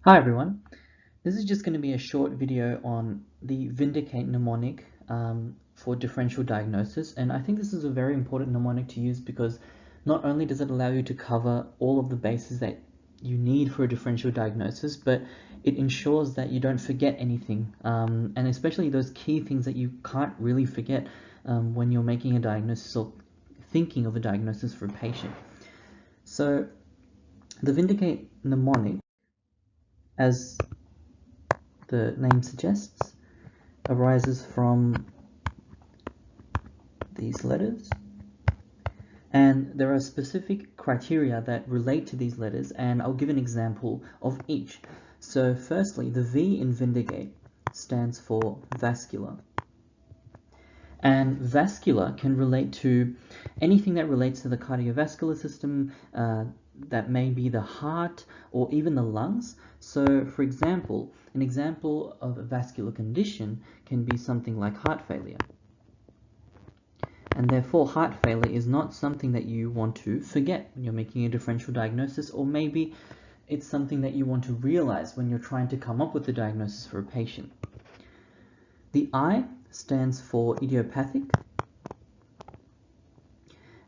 Hi everyone, this is just going to be a short video on the VINDICATE mnemonic for differential diagnosis, and I think this is a very important mnemonic to use because not only does it allow you to cover all of the bases that you need for a differential diagnosis, but it ensures that you don't forget anything, and especially those key things that you can't really forget when you're making a diagnosis or thinking of a diagnosis for a patient. So the VINDICATE mnemonic, as the name suggests, arises from these letters, and there are specific criteria that relate to these letters, and I'll give an example of each. So firstly, the V in VINDICATE stands for vascular, and vascular can relate to anything that relates to the cardiovascular system, that may be the heart or even the lungs. So for example, an example of a vascular condition can be something like heart failure. And therefore, heart failure is not something that you want to forget when you're making a differential diagnosis, or maybe it's something that you want to realize when you're trying to come up with a diagnosis for a patient. The I stands for idiopathic,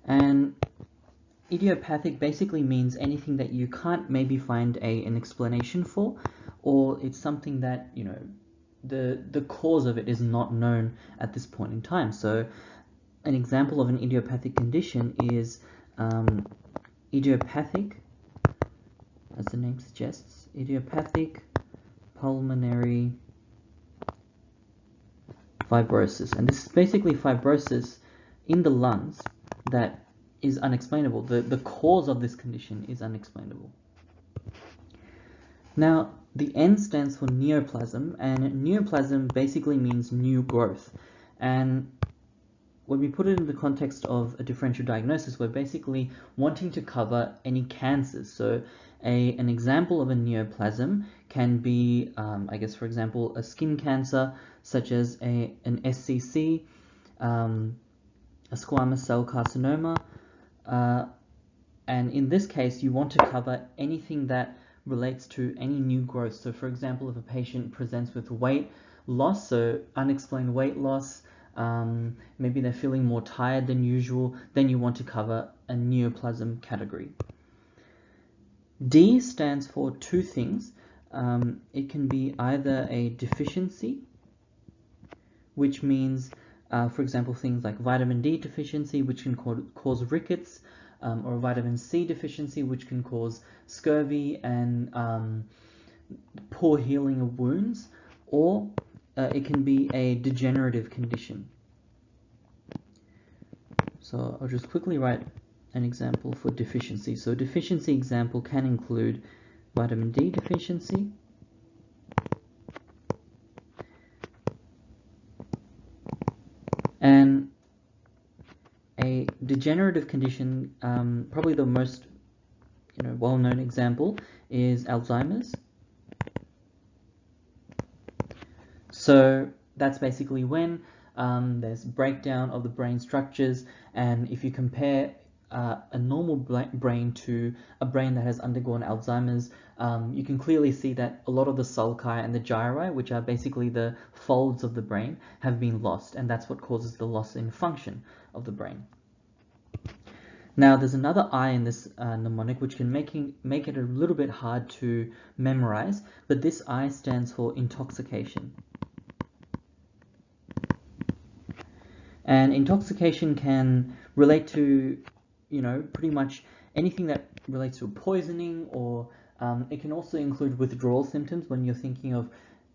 and idiopathic basically means anything that you can't maybe find an explanation for, or it's something that, the cause of it is not known at this point in time. So an example of an idiopathic condition is idiopathic, as the name suggests, idiopathic pulmonary fibrosis. And this is basically fibrosis in the lungs that is unexplainable. The cause of this condition is unexplainable. Now, the N stands for neoplasm, and neoplasm basically means new growth. And when we put it in the context of a differential diagnosis, we're basically wanting to cover any cancers. So an example of a neoplasm can be, I guess, for example, a skin cancer, such as an SCC, a squamous cell carcinoma, and in this case, you want to cover anything that relates to any new growth. So for example, if a patient presents with weight loss, so unexplained weight loss, maybe they're feeling more tired than usual, then you want to cover a neoplasm category. D stands for two things. It can be either a deficiency, which means, for example, things like vitamin D deficiency, which can cause rickets, or vitamin C deficiency, which can cause scurvy and poor healing of wounds, or it can be a degenerative condition. So I'll just quickly write an example for deficiency. So deficiency example can include vitamin D deficiency, and a degenerative condition, probably the most well-known example is Alzheimer's. So that's basically when there's breakdown of the brain structures, and if you compare a normal brain to a brain that has undergone Alzheimer's, you can clearly see that a lot of the sulci and the gyri, which are basically the folds of the brain, have been lost, and that's what causes the loss in function of the brain. Now, there's another I in this mnemonic which can make it a little bit hard to memorize, but this I stands for intoxication. And intoxication can relate to, pretty much anything that relates to poisoning, or it can also include withdrawal symptoms when you're thinking of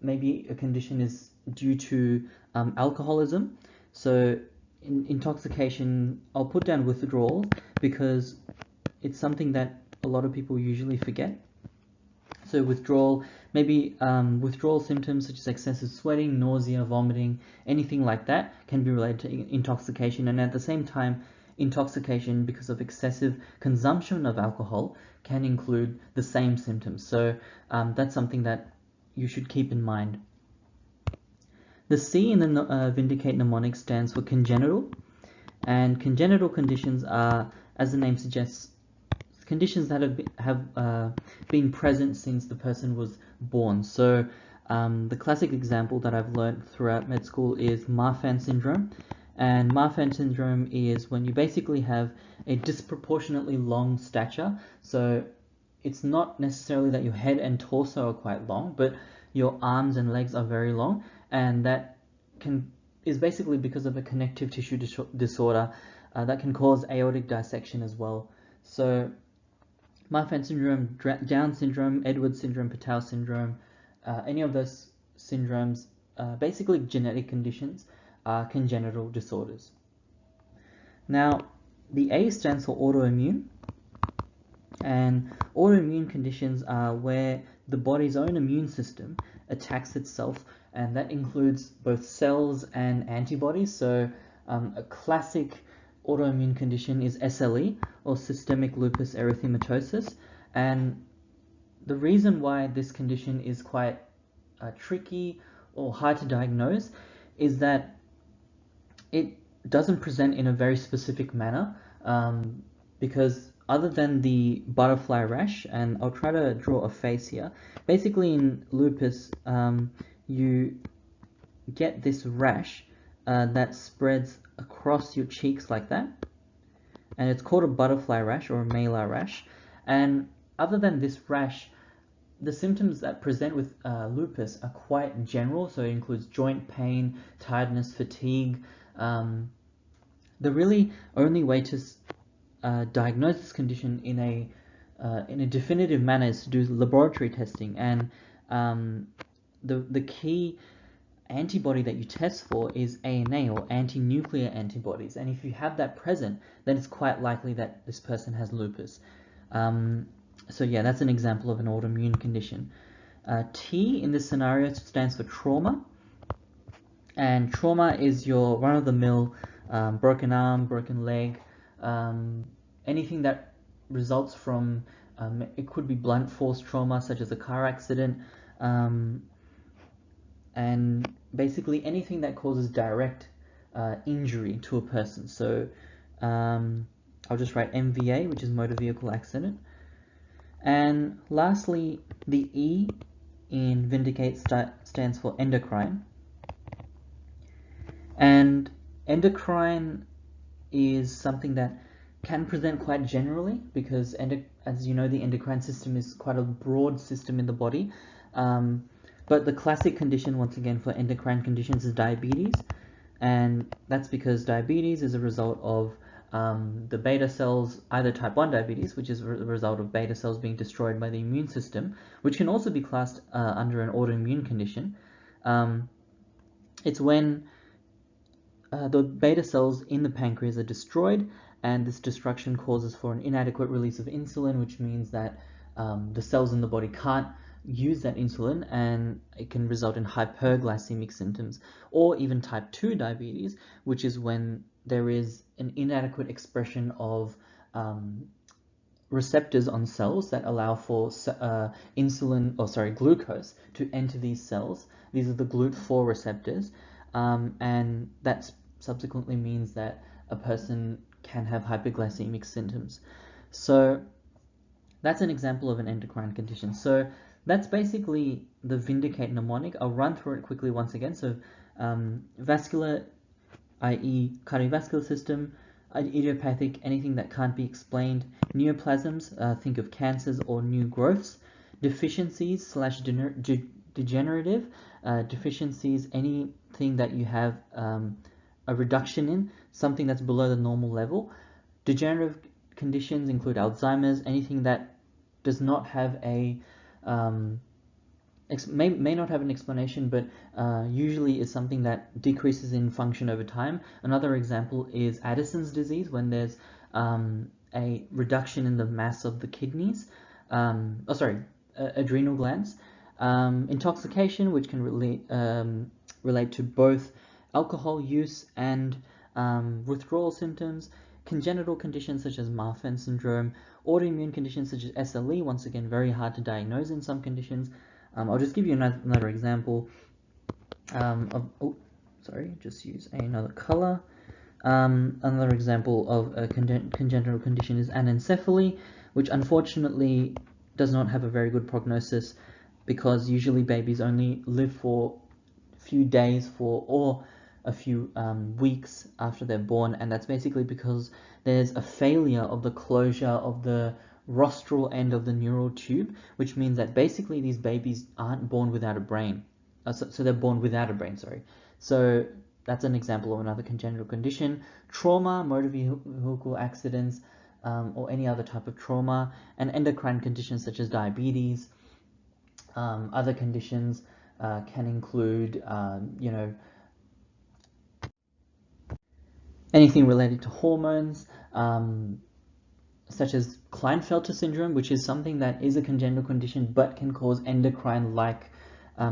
maybe a condition is due to alcoholism. So in intoxication, I'll put down withdrawal because it's something that a lot of people usually forget. So withdrawal, maybe withdrawal symptoms such as excessive sweating, nausea, vomiting, anything like that can be related to intoxication. And at the same time, intoxication because of excessive consumption of alcohol can include the same symptoms. So that's something that you should keep in mind. The C in the VINDICATE mnemonic stands for congenital, and congenital conditions are, as the name suggests, conditions that have been present since the person was born. So the classic example that I've learned throughout med school is Marfan syndrome. And Marfan syndrome is when you basically have a disproportionately long stature. So it's not necessarily that your head and torso are quite long, but your arms and legs are very long, and that is basically because of a connective tissue disorder that can cause aortic dissection as well. So Marfan syndrome, Down syndrome, Edwards syndrome, Patau syndrome, any of those syndromes, basically genetic conditions, are congenital disorders. Now, the A stands for autoimmune, and autoimmune conditions are where the body's own immune system attacks itself, and that includes both cells and antibodies. So a classic autoimmune condition is SLE, or systemic lupus erythematosus, and the reason why this condition is quite tricky or hard to diagnose is that it doesn't present in a very specific manner, because other than the butterfly rash, and I'll try to draw a face here, basically in lupus you get this rash that spreads across your cheeks like that, and it's called a butterfly rash or a malar rash. And other than this rash, the symptoms that present with lupus are quite general, so it includes joint pain, tiredness, fatigue. The really only way to diagnose this condition in a definitive manner is to do laboratory testing, and the key antibody that you test for is ANA, or anti-nuclear antibodies, and if you have that present, then it's quite likely that this person has lupus. So yeah, that's an example of an autoimmune condition. T in this scenario stands for trauma, and trauma is your run-of-the-mill broken arm, broken leg, anything that results from, it could be blunt force trauma such as a car accident, and basically anything that causes direct injury to a person. So I'll just write MVA, which is motor vehicle accident. And lastly, the E in VINDICATE stands for endocrine. And endocrine is something that can present quite generally, because as you know, the endocrine system is quite a broad system in the body. But the classic condition, once again, for endocrine conditions is diabetes, and that's because diabetes is a result of the beta cells, either type 1 diabetes, which is a result of beta cells being destroyed by the immune system, which can also be classed under an autoimmune condition. It's when the beta cells in the pancreas are destroyed, and this destruction causes for an inadequate release of insulin, which means that the cells in the body can't use that insulin, and it can result in hyperglycemic symptoms, or even type 2 diabetes, which is when there is an inadequate expression of receptors on cells that allow for glucose to enter these cells. These are the GLUT4 receptors, and that subsequently means that a person can have hyperglycemic symptoms. So that's an example of an endocrine condition. So that's basically the VINDICATE mnemonic. I'll run through it quickly once again. So vascular, i.e. cardiovascular system; idiopathic, anything that can't be explained; neoplasms, think of cancers or new growths; deficiencies / degenerative, deficiencies, anything that you have a reduction in, something that's below the normal level. Degenerative conditions include Alzheimer's, anything that does not have a may not have an explanation, but usually is something that decreases in function over time. Another example is Addison's disease, when there's a reduction in the mass of the kidneys, adrenal glands. Intoxication, which can relate to both alcohol use and withdrawal symptoms. Congenital conditions such as Marfan syndrome, autoimmune conditions such as SLE, once again very hard to diagnose in some conditions. I'll just give you another example just use another color. Another example of a congenital condition is anencephaly, which unfortunately does not have a very good prognosis, because usually babies only live for a few days or a few weeks after they're born, and that's basically because there's a failure of the closure of the rostral end of the neural tube, which means that basically these babies aren't born without a brain. So they're born without a brain, sorry. So that's an example of another congenital condition. Trauma, motor vehicle accidents, or any other type of trauma, and endocrine conditions such as diabetes. Other conditions can include, anything related to hormones, such as Klinefelter syndrome, which is something that is a congenital condition but can cause endocrine-like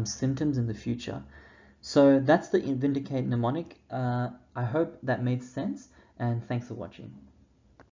symptoms in the future. So that's the VINDICATE mnemonic. I hope that made sense, and thanks for watching.